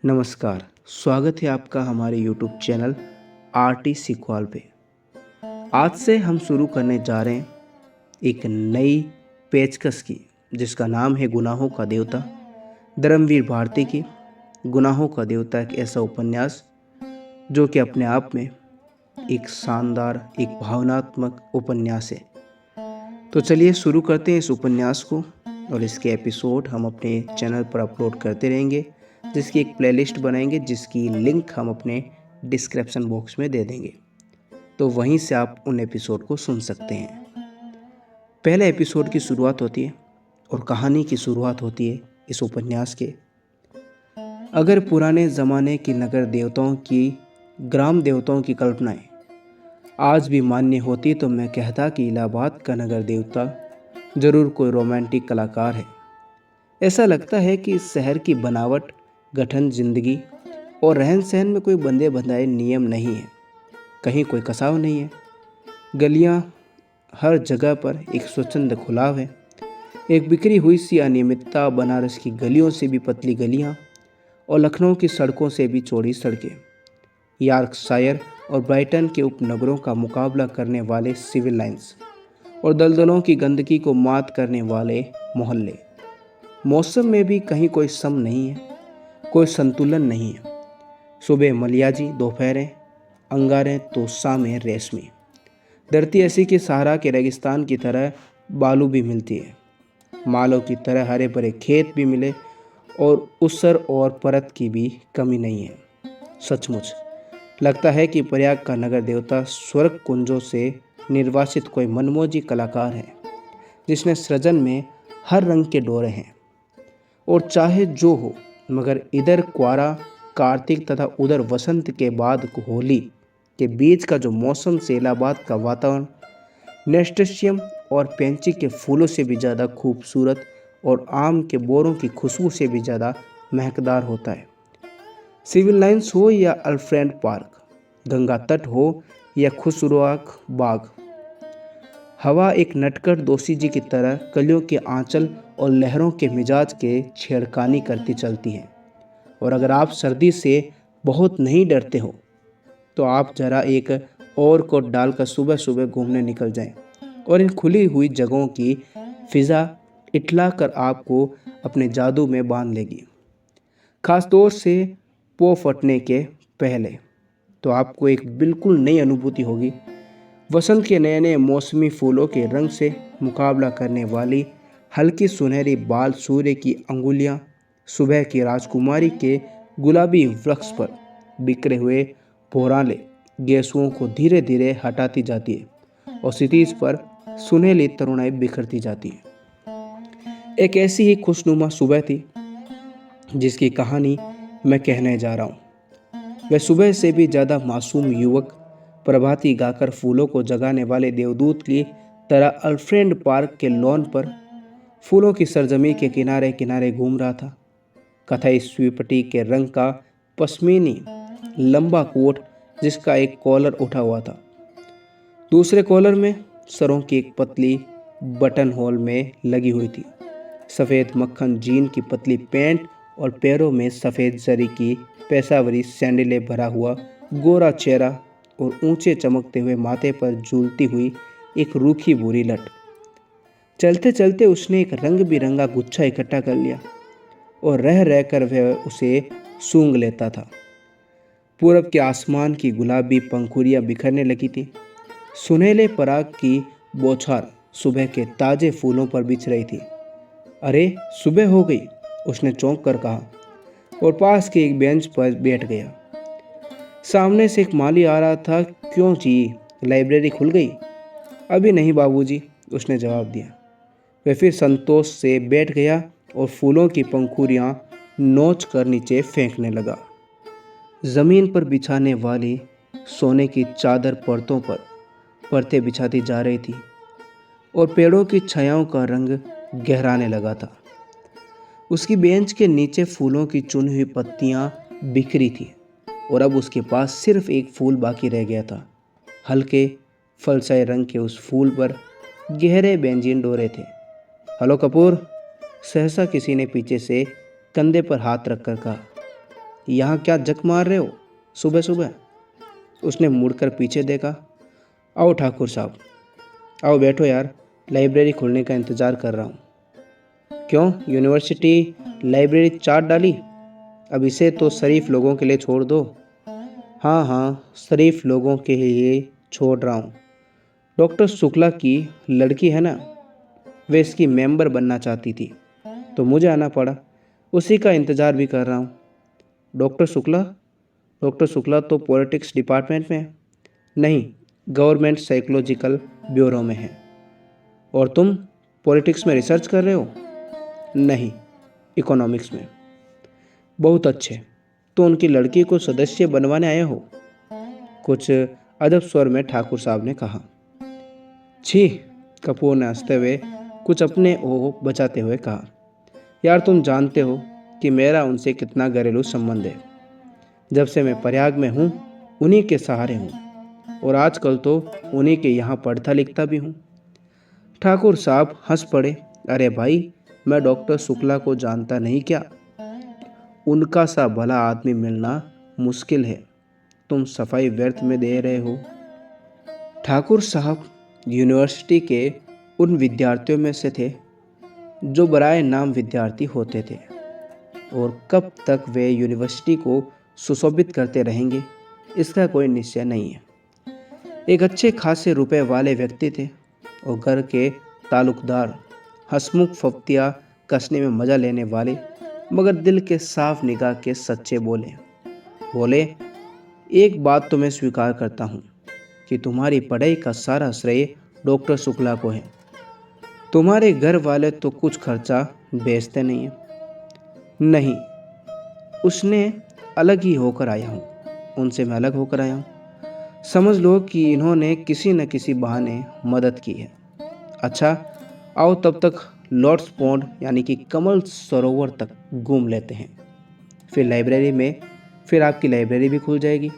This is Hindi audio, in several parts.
नमस्कार, स्वागत है आपका हमारे यूट्यूब चैनल आरटी सीक्वल पे। आज से हम शुरू करने जा रहे हैं एक नई पेचकश की, जिसका नाम है गुनाहों का देवता। धर्मवीर भारती की गुनाहों का देवता एक ऐसा उपन्यास जो कि अपने आप में एक शानदार, एक भावनात्मक उपन्यास है। तो चलिए शुरू करते हैं इस उपन्यास को, और इसके एपिसोड हम अपने चैनल पर अपलोड करते रहेंगे, जिसकी एक प्लेलिस्ट बनाएंगे जिसकी लिंक हम अपने डिस्क्रिप्शन बॉक्स में दे देंगे। तो वहीं से आप उन एपिसोड को सुन सकते हैं। पहले एपिसोड की शुरुआत होती है और कहानी की शुरुआत होती है इस उपन्यास के। अगर पुराने ज़माने की नगर देवताओं की, ग्राम देवताओं की कल्पनाएं आज भी मान्य होती तो मैं कहता कि इलाहाबाद का नगर देवता ज़रूर कोई रोमांटिक कलाकार है। ऐसा लगता है कि इस शहर की बनावट, गठन, जिंदगी और रहन सहन में कोई बंधे बंधाए नियम नहीं है। कहीं कोई कसाव नहीं है। गलियां, हर जगह पर एक स्वच्छंद खुलाव है। एक बिखरी हुई सी अनियमितता, बनारस की गलियों से भी पतली गलियां और लखनऊ की सड़कों से भी चौड़ी सड़कें, यॉर्कशायर और ब्राइटन के उपनगरों का मुकाबला करने वाले सिविल लाइंस और दलदलों की गंदगी को मात करने वाले मोहल्ले। मौसम में भी कहीं कोई सम नहीं है, कोई संतुलन नहीं है। सुबह मलियाजी, दोपहरें अंगारें तो शामें रेशमी। धरती ऐसी कि सहारा के रेगिस्तान की तरह बालू भी मिलती है, मालों की तरह हरे भरे खेत भी मिले और उसर और परत की भी कमी नहीं है। सचमुच लगता है कि प्रयाग का नगर देवता स्वर्ग कुंजों से निर्वासित कोई मनमोजी कलाकार है, जिसने सृजन में हर रंग के डोरे हैं। और चाहे जो हो, मगर इधर क्वारा कार्तिक तथा उधर वसंत के बाद होली के बीच का जो मौसम से इलाहाबाद का वातावरण नेस्टेशियम और पेंची के फूलों से भी ज़्यादा खूबसूरत और आम के बोरों की खुशबू से भी ज़्यादा महकदार होता है। सिविल लाइंस हो या अल्फ्रेड पार्क, गंगा तट हो या खुशरुआक बाग, हवा एक नटखट दोषी जी की तरह कलियों के आंचल और लहरों के मिजाज के छेड़खानी करती चलती है। और अगर आप सर्दी से बहुत नहीं डरते हो तो आप जरा एक और कोट डालकर सुबह सुबह घूमने निकल जाएं और इन खुली हुई जगहों की फिजा इठला कर आपको अपने जादू में बांध लेगी। खास तौर से पो फटने के पहले तो आपको एक बिल्कुल नई अनुभूति होगी। वसंत के नए नए मौसमी फूलों के रंग से मुकाबला करने वाली हल्की सुनहरी बाल सूर्य की अंगुलियां सुबह की राजकुमारी के गुलाबी वृक्ष पर बिखरे हुए भौराले गेसुओं को धीरे धीरे हटाती जाती है और क्षितिज पर सुनहली तरुणाई बिखरती जाती है। एक ऐसी ही खुशनुमा सुबह थी जिसकी कहानी मैं कहने जा रहा हूँ। वह सुबह से भी ज़्यादा मासूम युवक प्रभाती गाकर फूलों को जगाने वाले देवदूत की तरह अल्फ्रेड पार्क के लॉन पर फूलों की सरजमी के किनारे किनारे घूम रहा था। कथई स्वीपटी के रंग का पश्मीनी लंबा कोट जिसका एक कॉलर उठा हुआ था, दूसरे कॉलर में सरों की एक पतली बटन होल में लगी हुई थी। सफ़ेद मक्खन जीन की पतली पैंट और पैरों में सफ़ेद जरी की पेशावरी सैंडलें भरा हुआ गोरा चेहरा और ऊंचे चमकते हुए माथे पर झूलती हुई एक रूखी भूरी लट। चलते चलते उसने एक रंग बिरंगा गुच्छा इकट्ठा कर लिया और रह रहकर वह उसे सूंघ लेता था। पूरब के आसमान की गुलाबी पंखुड़ियां बिखरने लगी थी। सुनहले पराग की बौछार सुबह के ताजे फूलों पर बिछ रही थी। अरे सुबह हो गई, उसने चौंक कर कहा और पास के एक बेंच पर बैठ गया। सामने से एक माली आ रहा था। क्यों जी, लाइब्रेरी खुल गई? अभी नहीं बाबूजी, उसने जवाब दिया। वह फिर संतोष से बैठ गया और फूलों की पंखुड़ियां नोच कर नीचे फेंकने लगा। ज़मीन पर बिछाने वाली सोने की चादर परतों पर परतें बिछाती जा रही थी और पेड़ों की छायाओं का रंग गहराने लगा था। उसकी बेंच के नीचे फूलों की चुनी हुई पत्तियां बिखरी थी और अब उसके पास सिर्फ एक फूल बाकी रह गया था। हल्के फलसाई रंग के उस फूल पर गहरे बेंजीन डोरे थे। हेलो कपूर, सहसा किसी ने पीछे से कंधे पर हाथ रखकर कहा। यहाँ क्या जक मार रहे हो सुबह सुबह? उसने मुड़कर पीछे देखा। आओ ठाकुर साहब, आओ बैठो यार, लाइब्रेरी खुलने का इंतज़ार कर रहा हूँ। क्यों, यूनिवर्सिटी लाइब्रेरी चाट डाली? अब इसे तो शरीफ लोगों के लिए छोड़ दो। हाँ हाँ, शरीफ लोगों के लिए छोड़ रहा हूँ। डॉक्टर शुक्ला की लड़की है ना, वे इसकी मेंबर बनना चाहती थी, तो मुझे आना पड़ा। उसी का इंतज़ार भी कर रहा हूँ। डॉक्टर शुक्ला? डॉक्टर शुक्ला तो पॉलिटिक्स डिपार्टमेंट में है। नहीं, गवर्नमेंट साइकोलॉजिकल ब्यूरो में है। और तुम पॉलिटिक्स में रिसर्च कर रहे हो? नहीं, इकोनॉमिक्स में। बहुत अच्छे, तो उनकी लड़की को सदस्य बनवाने आए हो? कुछ अदब स्वर में ठाकुर साहब ने कहा। छी, कपूर ने हंसते हुए कुछ अपने को बचाते हुए कहा। यार तुम जानते हो कि मेरा उनसे कितना घरेलू संबंध है। जब से मैं प्रयाग में हूँ उन्हीं के सहारे हूँ, और आजकल तो उन्हीं के यहाँ पढ़ता लिखता भी हूँ। ठाकुर साहब हंस पड़े। अरे भाई, मैं डॉक्टर शुक्ला को जानता नहीं क्या? उनका सा भला आदमी मिलना मुश्किल है। तुम सफाई व्यर्थ में दे रहे हो। ठाकुर साहब यूनिवर्सिटी के उन विद्यार्थियों में से थे जो बराए नाम विद्यार्थी होते थे, और कब तक वे यूनिवर्सिटी को सुशोभित करते रहेंगे इसका कोई निश्चय नहीं है। एक अच्छे खासे रुपए वाले व्यक्ति थे और घर के ताल्लुकदार, हंसमुख फफ्तियाँ कसने में मज़ा लेने वाले, मगर दिल के साफ निगाह के सच्चे बोले, एक बात तो मैं स्वीकार करता हूँ कि तुम्हारी पढ़ाई का सारा श्रेय डॉक्टर शुक्ला को है। तुम्हारे घर वाले तो कुछ खर्चा बेचते नहीं हैं। नहीं, उसने अलग ही होकर आया हूँ, उनसे मैं अलग होकर आया हूँ। समझ लो कि इन्होंने किसी न किसी बहाने मदद की है। अच्छा, आओ तब तक लॉर्ड्स पॉन्ड यानी कि कमल सरोवर तक घूम लेते हैं, फिर आपकी लाइब्रेरी भी खुल जाएगी।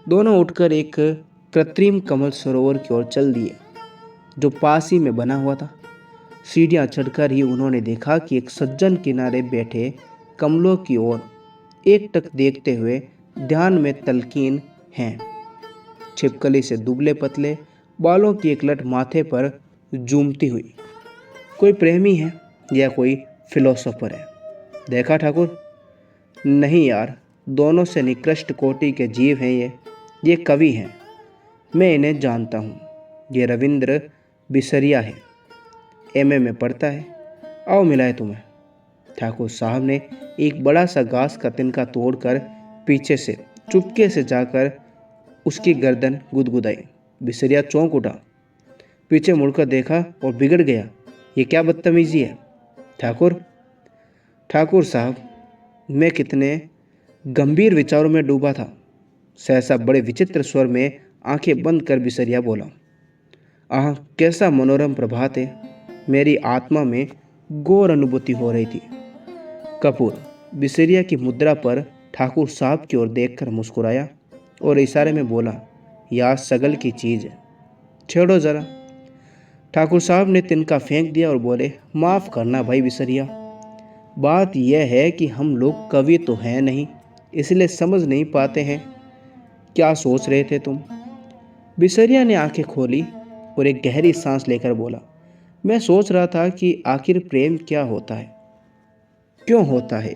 दोनों उठकर एक कृत्रिम कमल सरोवर की ओर चल दिए जो पास ही में बना हुआ था। सीढ़ियाँ चढ़कर ही उन्होंने देखा कि एक सज्जन किनारे बैठे कमलों की ओर एकटक देखते हुए ध्यान में तल्कीन हैं। छिपकली से दुबले पतले बालों की एक लट माथे पर जूमती हुई। कोई प्रेमी है या कोई फिलोसोफर है? देखा ठाकुर? नहीं यार, दोनों से निकृष्ट कोटि के जीव हैं ये कवि हैं। मैं इन्हें जानता हूँ। ये रविंद्र बिसरिया है, एमए में पढ़ता है। आओ मिलाए तुम्हें। ठाकुर साहब ने एक बड़ा सा घास का तिनका तोड़कर पीछे से चुपके से जाकर उसकी गर्दन गुदगुदाई। बिसरिया चौंक उठा, पीछे मुड़कर देखा और बिगड़ गया। ये क्या बदतमीजी है ठाकुर साहब, मैं कितने गंभीर विचारों में डूबा था। सहसा बड़े विचित्र स्वर में आंखें बंद कर बिसरिया बोला। आह, कैसा मनोरम प्रभात है। मेरी आत्मा में घोर अनुभूति हो रही थी। कपूर बिसरिया की मुद्रा पर ठाकुर साहब की ओर देखकर मुस्कुराया और इशारे में बोला, यह सगल की चीज़ है, छेड़ो ज़रा। ठाकुर साहब ने तिनका फेंक दिया और बोले, माफ़ करना भाई बिसरिया, बात यह है कि हम लोग कवि तो हैं नहीं, इसलिए समझ नहीं पाते हैं। क्या सोच रहे थे तुम? बिसरिया ने आंखें खोली और एक गहरी सांस लेकर बोला, मैं सोच रहा था कि आखिर प्रेम क्या होता है, क्यों होता है,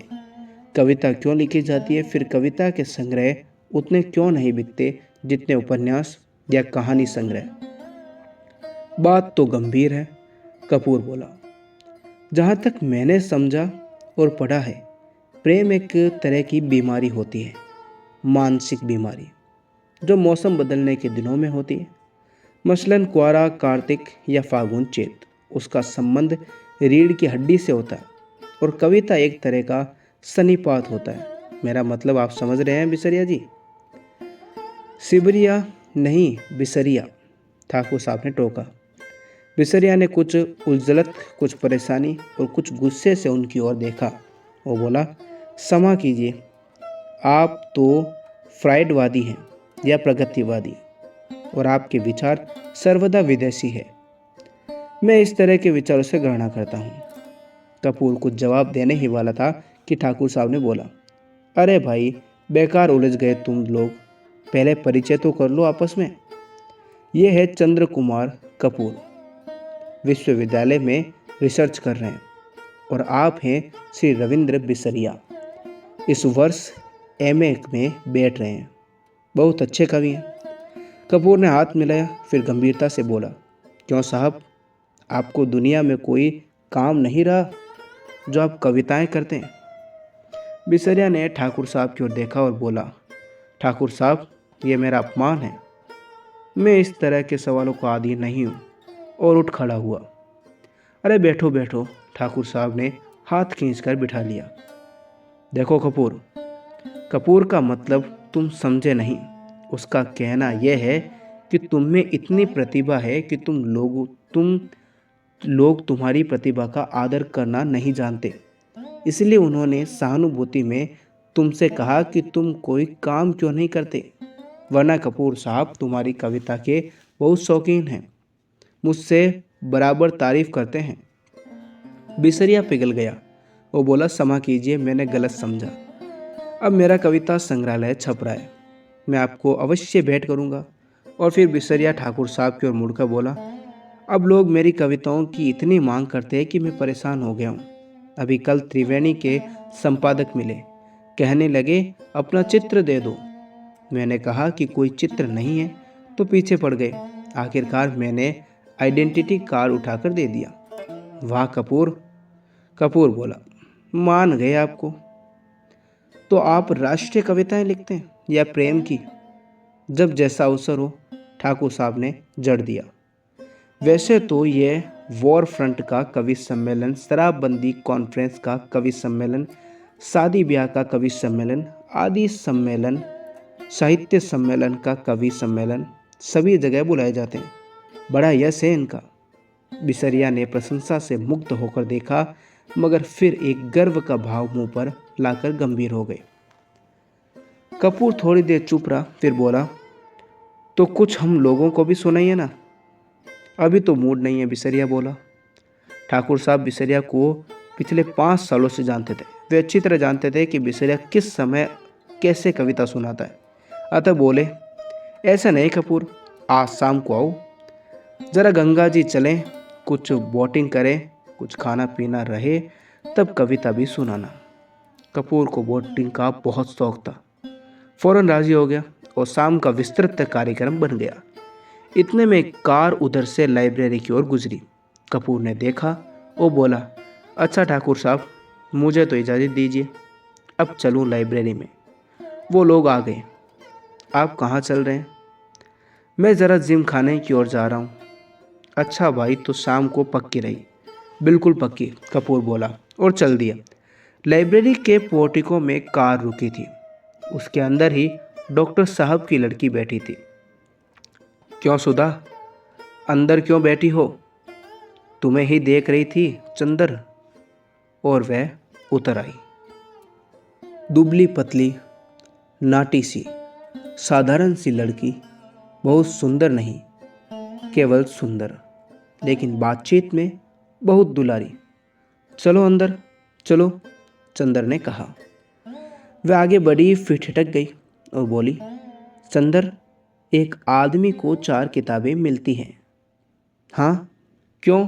कविता क्यों लिखी जाती है, फिर कविता के संग्रह उतने क्यों नहीं बिकते जितने उपन्यास या कहानी संग्रह। बात तो गंभीर है, कपूर बोला। जहाँ तक मैंने समझा और पढ़ा है, प्रेम एक तरह की बीमारी होती है, मानसिक बीमारी, जो मौसम बदलने के दिनों में होती है। मसलन कुआरा कार्तिक या फागुन चैत, उसका संबंध रीढ़ की हड्डी से होता है, और कविता एक तरह का सन्निपात होता है। मेरा मतलब आप समझ रहे हैं बिसरिया जी? सिबरिया नहीं, बिसरिया, ठाकुर साहब ने टोका। बिसरिया ने कुछ उलझलत, कुछ परेशानी और कुछ गुस्से से उनकी ओर देखा। वो बोला, क्षमा कीजिए, आप तो फ्राइडवादी हैं या प्रगतिवादी, और आपके विचार सर्वदा विदेशी है। मैं इस तरह के विचारों से घृणा करता हूँ। कपूर कुछ जवाब देने ही वाला था कि ठाकुर साहब ने बोला, अरे भाई, बेकार उलझ गए तुम लोग, पहले परिचय तो कर लो आपस में। ये है चंद्र कुमार कपूर, विश्वविद्यालय में रिसर्च कर रहे हैं। और आप हैं श्री रविंद्र बिसरिया, इस वर्ष एमए में बैठ रहे हैं। बहुत अच्छे कवि हैं। कपूर ने हाथ मिलाया, फिर गंभीरता से बोला, क्यों साहब, आपको दुनिया में कोई काम नहीं रहा जो आप कविताएं करते हैं? बिसरिया ने ठाकुर साहब की ओर देखा और बोला, ठाकुर साहब, ये मेरा अपमान है। मैं इस तरह के सवालों का आदी नहीं हूँ। और उठ खड़ा हुआ। अरे बैठो बैठो, ठाकुर साहब ने हाथ खींचकर बिठा लिया। देखो कपूर, कपूर का मतलब तुम समझे नहीं। उसका कहना यह है कि तुम में इतनी प्रतिभा है कि तुम लोग तुम्हारी प्रतिभा का आदर करना नहीं जानते। इसलिए उन्होंने सहानुभूति में तुमसे कहा कि तुम कोई काम क्यों नहीं करते, वरना कपूर साहब तुम्हारी कविता के बहुत शौकीन हैं, मुझसे बराबर तारीफ करते हैं। बिसरिया पिघल गया। वो बोला, क्षमा कीजिए, मैंने गलत समझा। अब मेरा कविता संग्रहालय छप रहा है, मैं आपको अवश्य भेंट करूंगा। और फिर बिसरिया ठाकुर साहब की ओर मुड़कर बोला, अब लोग मेरी कविताओं की इतनी मांग करते हैं कि मैं परेशान हो गया हूँ। अभी कल त्रिवेणी के संपादक मिले, कहने लगे अपना चित्र दे दो। मैंने कहा कि कोई चित्र नहीं है, तो पीछे पड़ गए। आखिरकार मैंने आइडेंटिटी कार्ड उठाकर दे दिया। वाह कपूर, कपूर बोला, मान गए आपको। तो आप राष्ट्रीय कविताएं लिखते हैं या प्रेम की? जब जैसा अवसर हो, ठाकुर साहब ने जड़ दिया। वैसे तो ये वॉर फ्रंट का कवि सम्मेलन, शराबबंदी कॉन्फ्रेंस का कवि सम्मेलन, शादी ब्याह का कवि सम्मेलन, आदि सम्मेलन, साहित्य सम्मेलन का कवि सम्मेलन, सभी जगह बुलाए जाते हैं। बड़ा यश है इनका। बिसरिया ने प्रशंसा से मुग्ध होकर देखा, मगर फिर एक गर्व का भाव मुंह पर लाकर गंभीर हो गए। कपूर थोड़ी देर चुप रहा, फिर बोला, तो कुछ हम लोगों को भी सुनाइए ना। अभी तो मूड नहीं है, बिसरिया बोला। ठाकुर साहब बिसरिया को पिछले 5 सालों से जानते थे। वे अच्छी तरह जानते थे कि बिसरिया किस समय कैसे कविता सुनाता है। अतः बोले, ऐसा नहीं कपूर, आज शाम को आओ, जरा गंगा जी चलें, कुछ बोटिंग करें, कुछ खाना पीना रहे, तब कविता भी सुनाना। कपूर को बोटिंग का बहुत शौक था। फौरन राजी हो गया और शाम का विस्तृत कार्यक्रम बन गया। इतने में एक कार उधर से लाइब्रेरी की ओर गुजरी। कपूर ने देखा और बोला, अच्छा ठाकुर साहब, मुझे तो इजाज़त दीजिए, अब चलूं लाइब्रेरी में। वो लोग आ गए। आप कहाँ चल रहे हैं? मैं ज़रा जिम खाने की ओर जा रहा हूँ। अच्छा भाई, तो शाम को पक्की रही। बिल्कुल पक्की, कपूर बोला और चल दिया। लाइब्रेरी के पोर्टिको में कार रुकी थी। उसके अंदर ही डॉक्टर साहब की लड़की बैठी थी। क्यों सुधा, अंदर क्यों बैठी हो? तुम्हें ही देख रही थी चंदर। और वह उतर आई। दुबली पतली, नाटी सी, साधारण सी लड़की, बहुत सुंदर नहीं, केवल सुंदर, लेकिन बातचीत में बहुत दुलारी। चलो अंदर चलो, चंदर ने कहा। वह आगे बढ़ी, फिर ठिठक गई और बोली, चंदर, एक आदमी को 4 किताबें मिलती हैं। हाँ, क्यों?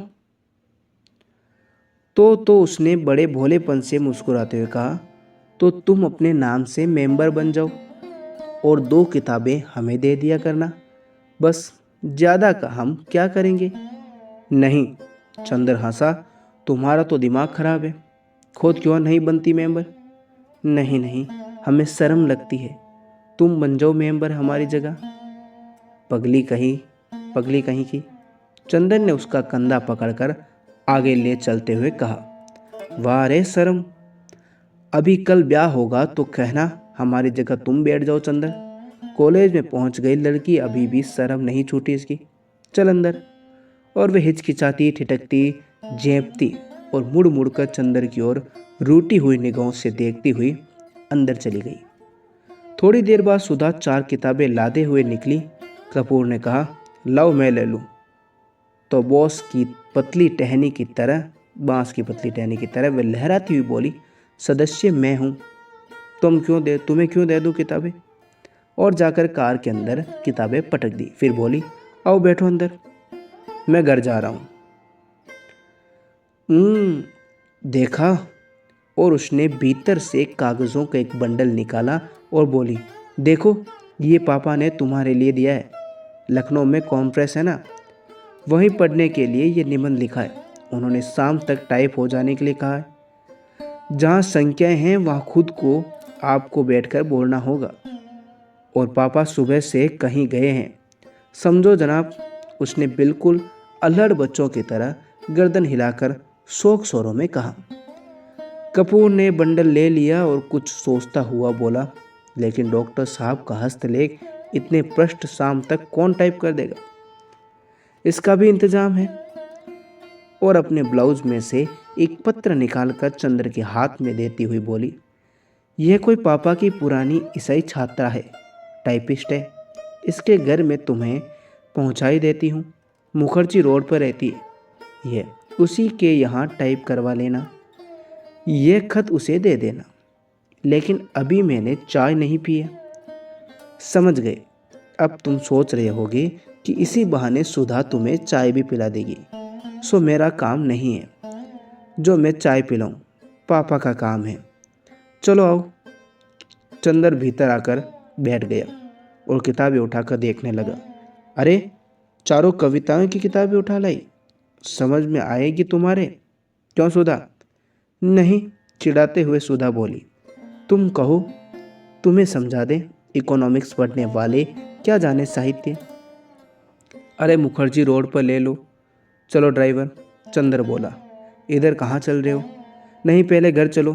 तो उसने बड़े भोलेपन से मुस्कुराते हुए कहा, तो तुम अपने नाम से मेंबर बन जाओ और 2 किताबें हमें दे दिया करना, बस। ज़्यादा का हम क्या करेंगे? नहीं, चंदर हंसा, तुम्हारा तो दिमाग खराब है, खुद क्यों नहीं बनती मेंबर? नहीं नहीं, हमें शर्म लगती है, तुम बन जाओ मेंबर हमारी जगह। पगली कहीं की। चंदन ने उसका कंधा पकड़कर आगे ले चलते हुए कहा, वाह रे शर्म, अभी कल ब्याह होगा तो कहना हमारी जगह तुम बैठ जाओ चंदन। कॉलेज में पहुंच गई लड़की, अभी भी शर्म नहीं छूटी इसकी। चल अंदर। और वह हिचकिचाती, ठिठकती, झेंपती और मुड़ मुड़ कर चंदर की ओर रूठी हुई निगाहों से देखती हुई अंदर चली गई। थोड़ी देर बाद सुधा 4 किताबें लादे हुए निकली। कपूर ने कहा, लाओ मैं ले लूँ। तो बांस की पतली टहनी की तरह वह लहराती हुई बोली, सदस्य मैं हूँ। तुम्हें क्यों दे दूँ किताबें? और जाकर कार के अंदर किताबें पटक दी। फिर बोली, आओ बैठो अंदर, मैं घर जा रहा हूँ। देखा, और उसने भीतर से कागज़ों का एक बंडल निकाला और बोली, देखो, ये पापा ने तुम्हारे लिए दिया है। लखनऊ में कॉन्फ्रेंस है ना, वहीं पढ़ने के लिए ये निबंध लिखा है। उन्होंने शाम तक टाइप हो जाने के लिए कहा है। जहाँ संख्याएं हैं वहाँ खुद को आपको बैठकर बोलना होगा। और पापा सुबह से कहीं गए हैं, समझो जनाब। उसने बिल्कुल अल्हड़ बच्चों की तरह गर्दन हिलाकर शोक स्वरों में कहा। कपूर ने बंडल ले लिया और कुछ सोचता हुआ बोला, लेकिन डॉक्टर साहब का हस्तलेख इतने पृष्ठ शाम तक कौन टाइप कर देगा? इसका भी इंतजाम है। और अपने ब्लाउज में से एक पत्र निकालकर चंद्र के हाथ में देती हुई बोली, यह कोई पापा की पुरानी ईसाई छात्रा है, टाइपिस्ट है। इसके घर में तुम्हें पहुंचाई देती हूँ। मुखर्जी रोड पर रहती है। यह उसी के यहाँ टाइप करवा लेना। यह खत उसे दे देना। लेकिन अभी मैंने चाय नहीं पी है। समझ गए। अब तुम सोच रहे होगे कि इसी बहाने सुधा तुम्हें चाय भी पिला देगी। सो मेरा काम नहीं है जो मैं चाय पिलाऊं, पापा का काम है। चलो आओ। चंदर भीतर आकर बैठ गया और किताबें उठाकर देखने लगा। अरे, चारों कविताओं की किताबें उठा लाई। समझ में आएगी तुम्हारे? क्यों सुधा? नहीं, चिढ़ाते हुए सुधा बोली। तुम कहो, तुम्हें समझा दे। इकोनॉमिक्स पढ़ने वाले क्या जाने साहित्य। अरे मुखर्जी रोड पर ले लो। चलो ड्राइवर, चंदर बोला। इधर कहाँ चल रहे हो? नहीं, पहले घर चलो,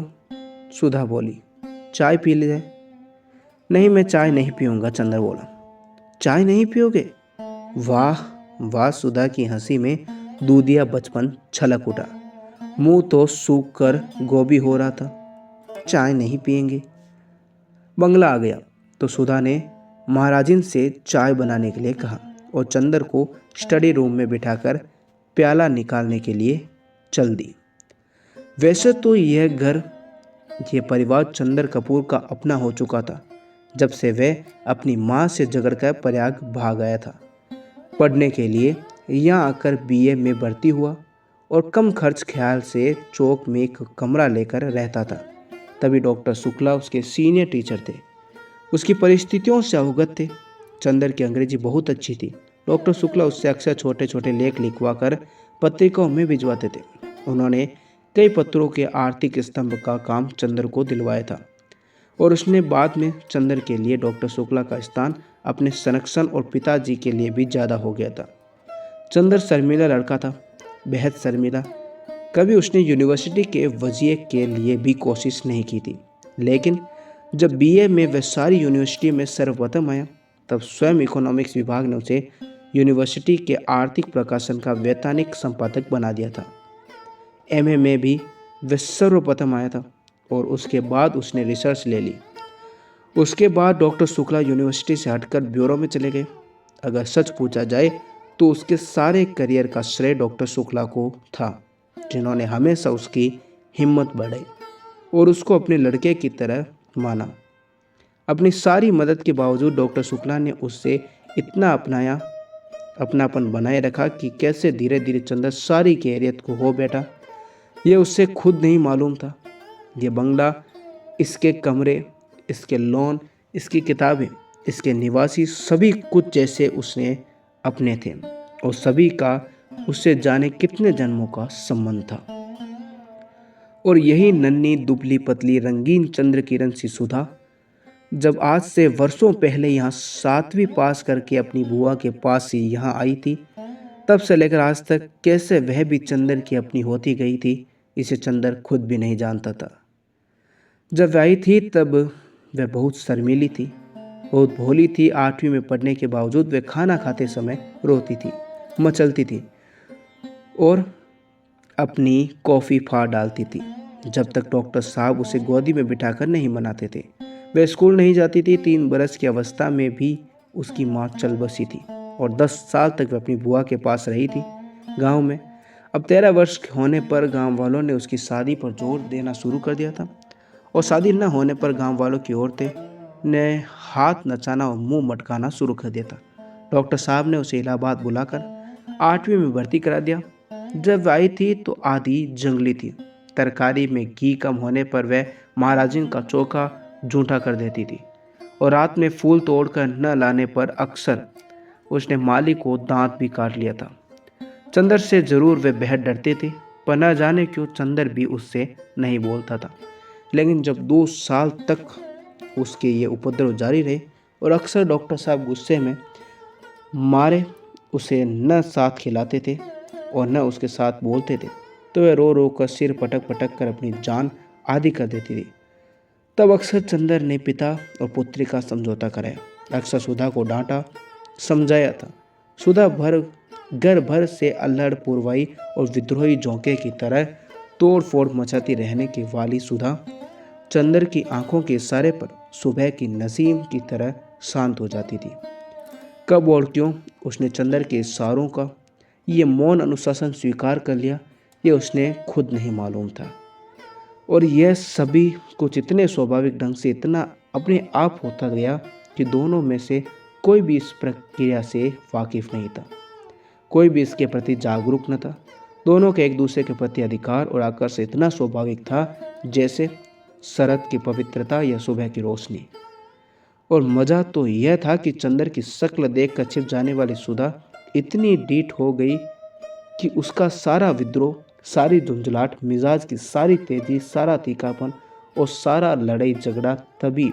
सुधा बोली। चाय पी ले जाए। नहीं, मैं चाय नहीं पीऊँगा, चंदर बोला। चाय नहीं पियोगे? वाह वाह, सुधा की हंसी में दूधिया बचपन छलक उठा। मुंह तो सूख कर गोभी हो रहा था। चाय नहीं पिएंगे। बंगला आ गया तो सुधा ने महाराजिन से चाय बनाने के लिए कहा और चंदर को स्टडी रूम में बिठाकर प्याला निकालने के लिए चल दी। वैसे तो यह परिवार चंदर कपूर का अपना हो चुका था जब से वह अपनी माँ से झगड़कर प्रयाग भाग आया था। पढ़ने के लिए यहाँ आकर बीए में भर्ती हुआ और कम खर्च ख्याल से चौक में एक कमरा लेकर रहता था। तभी डॉक्टर शुक्ला उसके सीनियर टीचर थे। उसकी परिस्थितियों से अवगत थे। चंदर की अंग्रेजी बहुत अच्छी थी। डॉक्टर शुक्ला उससे अक्सर छोटे छोटे लेख लिखवा कर पत्रिकाओं में भिजवाते थे। उन्होंने कई पत्रों के आर्थिक स्तंभ का काम चंदर को दिलवाया था और उसने बाद में चंदर के लिए डॉक्टर शुक्ला का स्थान अपने संरक्षण और पिताजी के लिए भी ज़्यादा हो गया था। चंदर शर्मीला लड़का था, बेहद शर्मीला। कभी उसने यूनिवर्सिटी के वजीए के लिए भी कोशिश नहीं की थी। लेकिन जब बीए में वह सारी यूनिवर्सिटी में सर्वप्रथम आया तब स्वयं इकोनॉमिक्स विभाग ने उसे यूनिवर्सिटी के आर्थिक प्रकाशन का वैधानिक संपादक बना दिया था। एमए में भी वह सर्वप्रथम आया था और उसके बाद उसने रिसर्च ले ली। उसके बाद डॉक्टर शुक्ला यूनिवर्सिटी से हटकर ब्यूरो में चले गए। अगर सच पूछा जाए तो उसके सारे करियर का श्रेय डॉक्टर शुक्ला को था, जिन्होंने हमेशा उसकी हिम्मत बढ़ाई और उसको अपने लड़के की तरह माना। अपनी सारी मदद के बावजूद डॉक्टर शुक्ला ने उससे इतना अपनापन बनाए रखा कि कैसे धीरे धीरे चंदर सारी कैरियत को हो बैठा, ये उससे खुद नहीं मालूम था। ये बंगला, इसके कमरे, इसके लॉन, इसकी किताबें, इसके निवासी, सभी कुछ जैसे उसने अपने थे और सभी का उससे जाने कितने जन्मों का संबंध था। और यही नन्ही दुबली पतली रंगीन चंद्र किरण सी सुधा जब आज से वर्षों पहले यहाँ 7वीं पास करके अपनी बुआ के पास ही यहाँ आई थी, तब से लेकर आज तक कैसे वह भी चंदर की अपनी होती गई थी, इसे चंदर खुद भी नहीं जानता था। जब वह आई थी तब वह बहुत शर्मीली थी, बहुत भोली थी। 8वीं में पढ़ने के बावजूद वह खाना खाते समय रोती थी, मचलती थी और अपनी कॉफ़ी फाड़ डालती थी जब तक डॉक्टर साहब उसे गोदी में बिठाकर नहीं मनाते थे। वह स्कूल नहीं जाती थी। 3 बरस की अवस्था में भी उसकी माँ चल बसी थी और 10 साल तक वह अपनी बुआ के पास रही थी गांव में। अब 13 वर्ष होने पर गांव वालों ने उसकी शादी पर जोर देना शुरू कर दिया था और शादी न होने पर गांव वालों की औरतें ने हाथ नचाना और मुंह मटकाना शुरू कर दिया था। डॉक्टर साहब ने उसे इलाहाबाद बुलाकर 8वीं में भर्ती करा दिया। जब वह आई थी तो आधी जंगली थी। तरकारी में घी कम होने पर वह महाराजिन का चोखा झूठा कर देती थी और रात में फूल तोड़कर न लाने पर अक्सर उसने माली को दांत भी काट लिया था। चंदर से जरूर वे बेहद डरते थे, पर न जाने क्यों चंदर भी उससे नहीं बोलता था। लेकिन जब 2 साल तक उसके ये उपद्रव जारी रहे और अक्सर डॉक्टर साहब गुस्से में मारे उसे न साथ खिलाते थे और न उसके साथ बोलते थे, तो वह रो रो कर सिर पटक पटक कर अपनी जान आधी कर देती थी। तब अक्सर चंदर ने पिता और पुत्री का समझौता कराया। अक्सर सुधा को डांटा, समझाया था। सुधा घर भर से अल्हड़ पुरवाई और विद्रोही झोंके की तरह तोड़ फोड़ मचाती रहने की वाली सुधा चंदर की आंखों के इशारे पर सुबह की नसीम की तरह शांत हो जाती थी। कब और क्यों उसने चंदर के इशारों का ये मौन अनुशासन स्वीकार कर लिया, ये उसने खुद नहीं मालूम था। और यह सभी कुछ इतने स्वाभाविक ढंग से इतना अपने आप होता गया कि दोनों में से कोई भी इस प्रक्रिया से वाकिफ नहीं था, कोई भी इसके प्रति जागरूक न था। दोनों के एक दूसरे के प्रति अधिकार और आकर्षण इतना स्वाभाविक था जैसे शरद की पवित्रता या सुबह की रोशनी। और मजा तो यह था कि चंदर की शक्ल देखकर छिप जाने वाली सुधा इतनी डीठ हो गई कि उसका सारा विद्रोह, सारी झुंझलाहट, मिजाज की सारी तेजी, सारा तीखापन और सारा लड़ाई झगड़ा तभी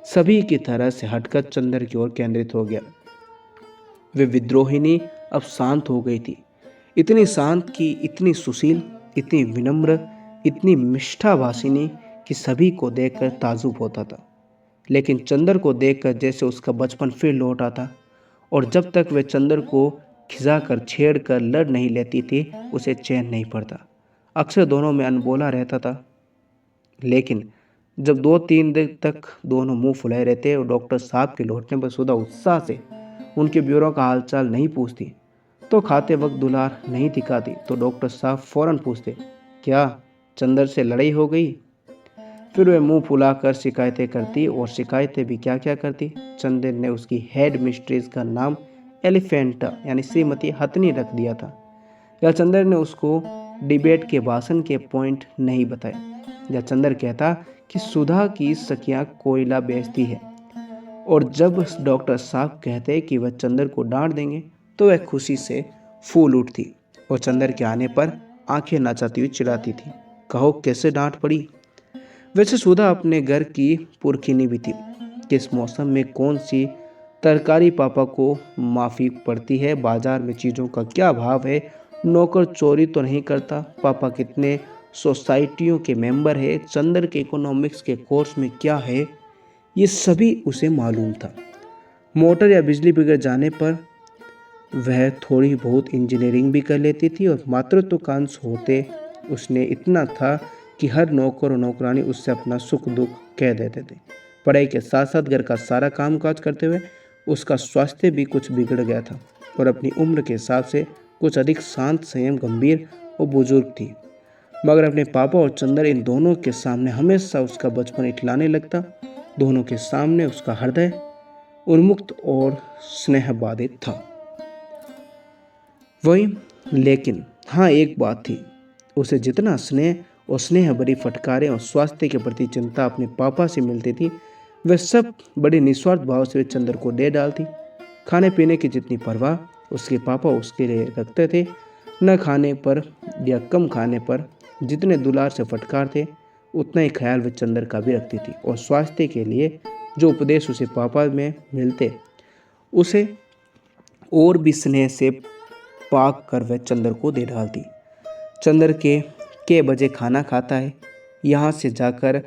सभी की तरह से हटकर चंदर की ओर केंद्रित हो गया। वे विद्रोहिनी अब शांत हो गई थी, इतनी शांत कि इतनी सुशील, इतनी विनम्र, इतनी मिष्ठाभाषिनी कि सभी को देखकर ताजुब होता था। लेकिन चंदर को देखकर जैसे उसका बचपन फिर लौट आता और जब तक वे चंदर को खिजाकर छेड़ कर लड़ नहीं लेती थी उसे चैन नहीं पड़ता। अक्सर दोनों में अनबोला रहता था। लेकिन जब 2-3 दिन तक दोनों मुंह फुलाए रहते और डॉक्टर साहब के लौटने पर सुधा उत्साह से उनके ब्यूरो का हालचाल नहीं पूछती, तो खाते वक्त दुलार नहीं दिखाती, तो डॉक्टर साहब फौरन पूछते, क्या चंदर से लड़ाई हो गई? फिर वे मुंह फुलाकर शिकायतें करती और शिकायतें भी क्या क्या करती। चंदर ने उसकी हेड मिस्ट्रेस का नाम एलिफेंटा यानी श्रीमती हथनी रख दिया था। या चंदर ने उसको डिबेट के भाषण के पॉइंट नहीं बताए। या चंदर कहता कि सुधा की सखियां कोयला बेचती है और जब डॉक्टर साहब कहते कि वह चंदर को डांट देंगे तो वह खुशी से फूल उठती और चंदर के आने पर आंखें नाचाती हुई चिल्लाती थी, कहो कैसे डांट पड़ी। वैसे सुधा अपने घर की पुरखिनी भी थी। किस मौसम में कौन सी तरकारी पापा को माफी पड़ती है, बाजार में चीज़ों का क्या भाव है, नौकर चोरी तो नहीं करता, पापा कितने सोसाइटियों के मेंबर है, चंदर के इकोनॉमिक्स के कोर्स में क्या है, ये सभी उसे मालूम था। मोटर या बिजली बिगड़ जाने पर वह थोड़ी बहुत इंजीनियरिंग भी कर लेती थी और मातृत्वाकांक्ष होते उसने इतना था कि हर नौकर और नौकरानी उससे अपना सुख दुख कह देते थे। पढ़ाई के साथ साथ घर का सारा काम काज करते हुए उसका स्वास्थ्य भी कुछ बिगड़ गया था और अपनी उम्र के हिसाब से कुछ अधिक शांत, संयम, गंभीर और बुजुर्ग थी। मगर अपने पापा और चंदर इन दोनों के सामने हमेशा उसका बचपन इठलाने लगता। दोनों के सामने उसका हृदय उन्मुक्त और स्नेह बाधित था। वही, लेकिन हाँ एक बात थी, उसे जितना स्नेह और स्नेह भरी फटकारें और स्वास्थ्य के प्रति चिंता अपने पापा से मिलती थी, वह सब बड़े निस्वार्थ भाव से चंदर को दे डालती। खाने पीने की जितनी परवाह उसके पापा उसके लिए रखते थे, न खाने पर या कम खाने पर जितने दुलार से फटकारते उतना ही ख्याल वे चंदर का भी रखती थी। और स्वास्थ्य के लिए जो उपदेश उसे पापा में मिलते उसे और भी स्नेह से पाक कर वह चंदर को दे डालती। चंदर के बजे खाना खाता है, यहाँ से जाकर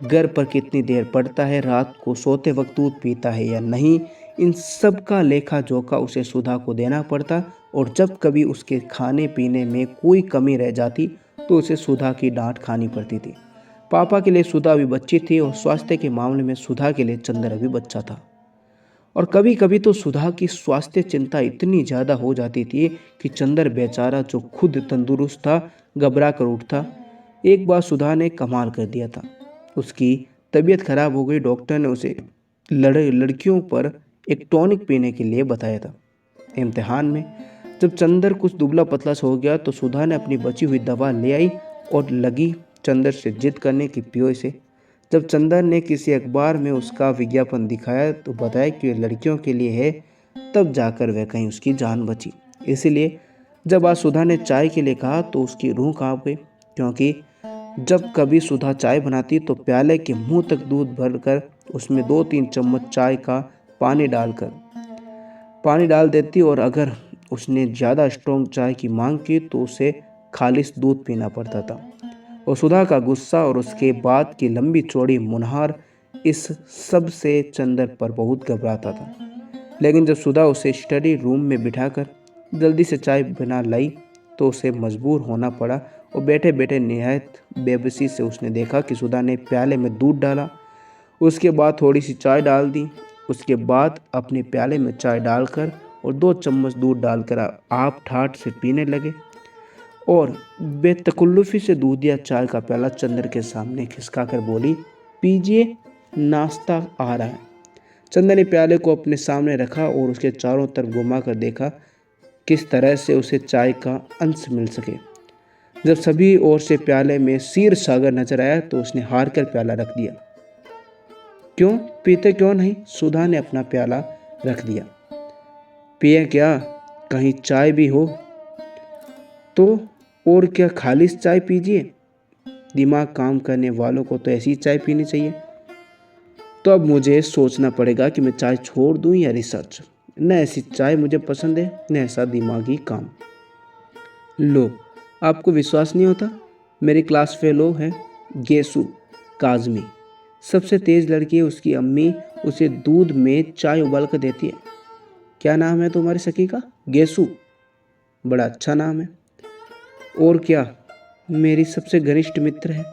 घर पर कितनी देर पड़ता है, रात को सोते वक्त दूध पीता है या नहीं, इन सब का लेखा जोखा उसे सुधा को देना पड़ता। और जब कभी उसके खाने पीने में कोई कमी रह जाती तो उसे सुधा की डांट खानी पड़ती थी। पापा के लिए सुधा अभी बच्ची थी और स्वास्थ्य के मामले में सुधा के लिए चंदर अभी बच्चा था। और कभी कभी तो सुधा की स्वास्थ्य चिंता इतनी ज़्यादा हो जाती थी कि चंदर बेचारा जो खुद तंदुरुस्त था घबरा कर उठता। एक बार सुधा ने कमाल कर दिया था। उसकी तबीयत खराब हो गई। डॉक्टर ने उसे लड़कियों पर एक टॉनिक पीने के लिए बताया था। इम्तिहान में जब चंदर कुछ दुबला पतला सा हो गया तो सुधा ने अपनी बची हुई दवा ले आई और लगी चंदर से जिद करने की पियो इसे। जब चंदर ने किसी अखबार में उसका विज्ञापन दिखाया तो बताया कि ये लड़कियों के लिए है, तब जाकर वह कहीं उसकी जान बची। इसीलिए जब आज सुधा ने चाय के लिए कहा तो उसकी रूह कांप गई, क्योंकि जब कभी सुधा चाय बनाती तो प्याले के मुंह तक दूध भरकर उसमें 2-3 चम्मच चाय का पानी डाल देती, और अगर उसने ज़्यादा स्ट्रॉन्ग चाय की मांग की तो उसे खालिस दूध पीना पड़ता था। और सुधा का गुस्सा और उसके बाद की लंबी चौड़ी मुनहार, इस सब से चंदर पर बहुत घबराता था। लेकिन जब सुधा उसे स्टडी रूम में बिठाकर जल्दी से चाय बना लाई तो उसे मजबूर होना पड़ा, और बैठे बैठे निहायत बेबसी से उसने देखा कि सुधा ने प्याले में दूध डाला, उसके बाद थोड़ी सी चाय डाल दी, उसके बाद अपने प्याले में चाय डालकर और 2 चम्मच दूध डालकर आप ठाठ से पीने लगे, और बेतकल्लुफ़ी से दूधिया चाय का प्याला चंदर के सामने खिसका कर बोली, पीजिए, नाश्ता आ रहा है। चंदर ने प्याले को अपने सामने रखा और उसके चारों तरफ घुमा कर देखा किस तरह से उसे चाय का अंश मिल सके। जब सभी ओर से प्याले में क्षीर सागर नजर आया तो उसने हार कर प्याला रख दिया। क्यों पीते क्यों नहीं? सुधा ने अपना प्याला रख दिया। पिए क्या? कहीं चाय भी हो तो, और क्या खालिस चाय पीजिए। दिमाग काम करने वालों को तो ऐसी चाय पीनी चाहिए। तो अब मुझे सोचना पड़ेगा कि मैं चाय छोड़ दूं या रिसर्च। न ऐसी चाय मुझे पसंद है, न ऐसा दिमागी काम। लो, आपको विश्वास नहीं होता? मेरी क्लास फेलो है गेसु काजमी, सबसे तेज लड़की है। उसकी अम्मी उसे दूध में चाय उबाल कर देती है। क्या नाम है तुम्हारी सखी का? गेसु। बड़ा अच्छा नाम है। और क्या, मेरी सबसे घनिष्ठ मित्र है।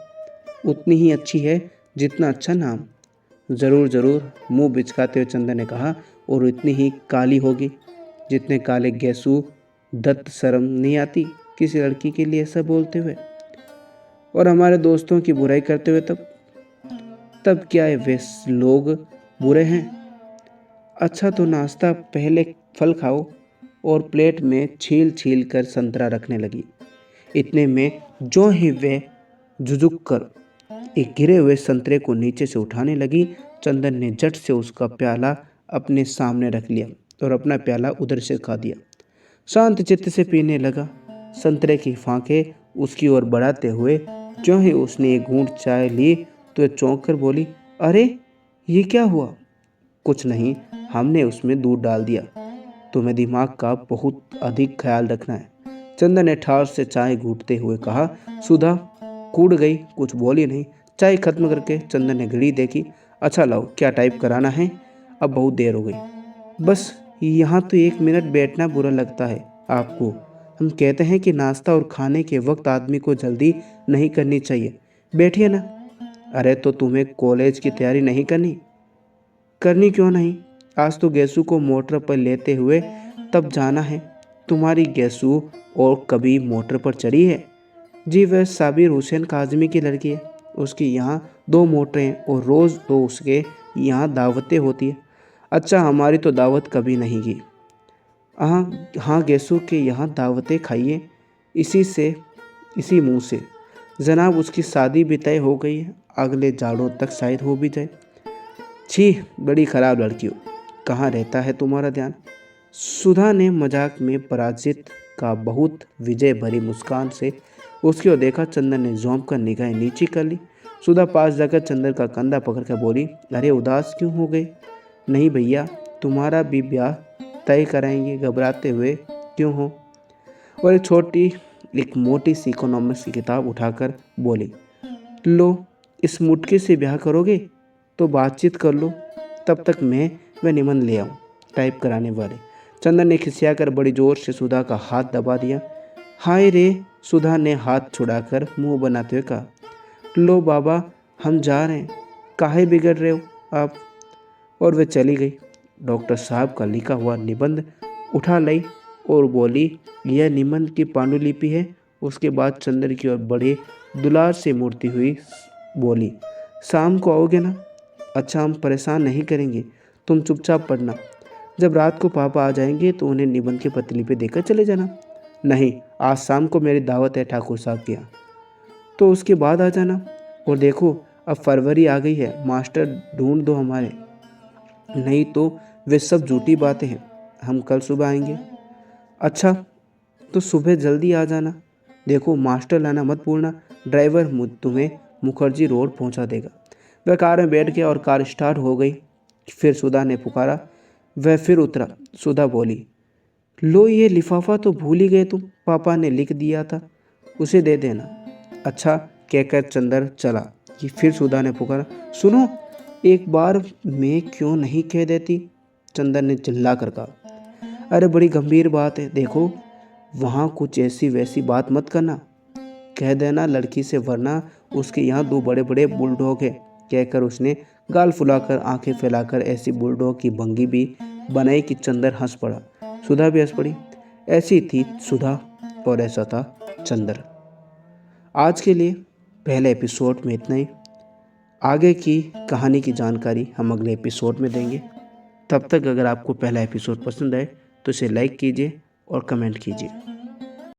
उतनी ही अच्छी है जितना अच्छा नाम। ज़रूर ज़रूर, मुंह बिचकाते हुए चंदन ने कहा, और इतनी ही काली होगी जितने काले गेसु। दत्त शर्म नहीं आती किसी लड़की के लिए ऐसा बोलते हुए, और हमारे दोस्तों की बुराई करते हुए। तब क्या है, वे लोग बुरे हैं? अच्छा तो नाश्ता पहले फल खाओ। और प्लेट में छील छील कर संतरा रखने लगी। इतने में जो ही वे झुझुक कर एक गिरे हुए संतरे को नीचे से उठाने लगी, चंदन ने झट से उसका प्याला अपने सामने रख लिया और अपना प्याला उधर से खा दिया। शांत चित्त से पीने लगा। संतरे की फांके उसकी ओर बढ़ाते हुए जो ही उसने एक घूंट चाय ली तो चौंक कर बोली, अरे ये क्या हुआ? कुछ नहीं, हमने उसमें दूध डाल दिया। तुम्हें दिमाग का बहुत अधिक ख्याल रखना है, चंदन ने ठार से चाय घूंटते हुए कहा। सुधा कूड़ गई, कुछ बोली नहीं। चाय खत्म करके चंदन ने घड़ी देखी। अच्छा लाओ, क्या टाइप कराना है? अब बहुत देर हो गई। बस यहाँ तो 1 मिनट बैठना बुरा लगता है आपको। हम कहते हैं कि नाश्ता और खाने के वक्त आदमी को जल्दी नहीं करनी चाहिए। बैठिए ना। अरे तो तुम्हें कॉलेज की तैयारी नहीं करनी? करनी क्यों नहीं? आज तो गैसू को मोटर पर लेते हुए तब जाना है। तुम्हारी गैसू और कभी मोटर पर चढ़ी है? जी, वह साबिर हुसैन काजमी की लड़की है। उसकी यहाँ 2 मोटरें हैं और रोज़ तो उसके यहाँ दावतें होती है। अच्छा, हमारी तो दावत कभी नहीं की। हाँ हाँ, गैसू के यहाँ दावतें खाइए इसी मुंह से। जनाब, उसकी शादी भी तय हो गई है, अगले जाड़ों तक शायद हो भी जाए। छी, बड़ी खराब लड़की हो। कहाँ रहता है तुम्हारा ध्यान? सुधा ने मजाक में पराजित का बहुत विजय भरी मुस्कान से उसकी ओर देखा। चंदन ने झोंक कर निगाहें नीची कर ली। सुधा पास जाकर चंदन का कंधा पकड़कर बोली, अरे उदास क्यों हो गए? नहीं भैया, तुम्हारा भी ब्याह तय कराएंगे, घबराते हुए क्यों हो? और एक मोटी सी इकोनॉमिक्स की किताब उठाकर बोली, लो, इस मुटके से ब्याह करोगे तो बातचीत कर लो, तब तक मैं वह निबंध ले आऊँ टाइप कराने वाले। चंदन ने खिसियाकर बड़ी जोर से सुधा का हाथ दबा दिया। हाय रे, सुधा ने हाथ छुड़ाकर मुंह बनाते हुए कहा, लो बाबा, हम जा रहे हैं, काहे बिगड़ रहे हो आप? और वह चली गई। डॉक्टर साहब का लिखा हुआ निबंध उठा लाई और बोली, यह निबंध की पांडुलिपि है। उसके बाद चंदन की ओर बड़े दुलार से मुड़ती हुई बोली, शाम को आओगे ना? अच्छा, हम परेशान नहीं करेंगे, तुम चुपचाप पढ़ना। जब रात को पापा आ जाएंगे तो उन्हें निबंध की पतली पे देकर चले जाना। नहीं, आज शाम को मेरी दावत है ठाकुर साहब के यहाँ, तो उसके बाद आ जाना। और देखो, अब फरवरी आ गई है, मास्टर ढूंढ दो हमारे, नहीं तो वे सब झूठी बातें हैं। हम कल सुबह आएंगे। अच्छा, तो सुबह जल्दी आ जाना। देखो, मास्टर लाना मत भूलना, ड्राइवर तुम्हें मुखर्जी रोड पहुंचा देगा। वह कार में बैठ गया और कार स्टार्ट हो गई। फिर सुधा ने पुकारा। वह फिर उतरा। सुधा बोली, लो, ये लिफाफा तो भूल ही गए तुम, पापा ने लिख दिया था, उसे दे देना। अच्छा, कहकर चंदर चला कि फिर सुधा ने पुकारा, सुनो, एक बार मैं क्यों नहीं कह देती? चंदर ने चिल्ला कर कहा, अरे बड़ी गंभीर बात है, देखो वहाँ कुछ ऐसी वैसी बात मत करना, कह देना लड़की से, वरना उसके यहाँ 2 बड़े बड़े बुलडॉग है। कहकर उसने गाल फुलाकर आंखें फैलाकर ऐसी बुलडॉग की भंगी भी बनाई कि चंदर हंस पड़ा। सुधा भी हंस पड़ी। ऐसी थी सुधा और ऐसा था चंदर। आज के लिए पहले एपिसोड में इतना ही। आगे की कहानी की जानकारी हम अगले एपिसोड में देंगे। तब तक अगर आपको पहला एपिसोड पसंद आए तो इसे लाइक कीजिए और कमेंट कीजिए।